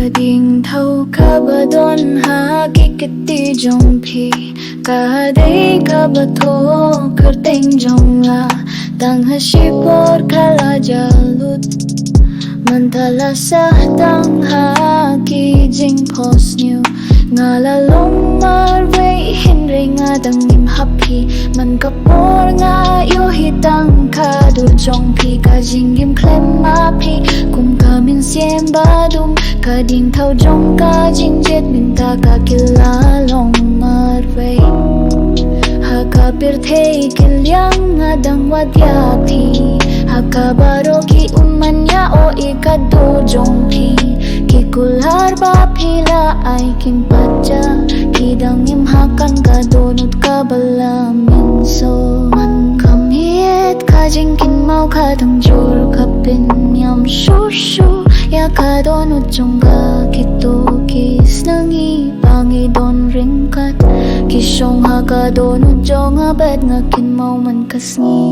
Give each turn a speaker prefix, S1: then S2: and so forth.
S1: Diengthaw kaba don ha kikiti jong phi ka dei kaba thoh kyrteng jong la tang ha shipor khala jalut mantala sa tang ha ki jing pos new ngala long marway hinre nga dang nim happy man kapor nga yo hitang ka du jong phi ka jingim klem ma phi kum kamin siem badum ka diengthaw jong ka jingieit bynta ka kila long marway ha ka pirthei kilyang nga dang wadya phi ha ka baro ki umanya o ikadu jong phi ki kulhar ba phila ai kim pacha ki dangim hakan ka dohnud ka balamin so man kam ieit ka jingkynmaw ka tangjur ka pinyam shushu ya ka dohnud jong ka kito kis nangi pangi don ringkat ki shong ha ka dohnud jong abad nga kynmaw man kasngi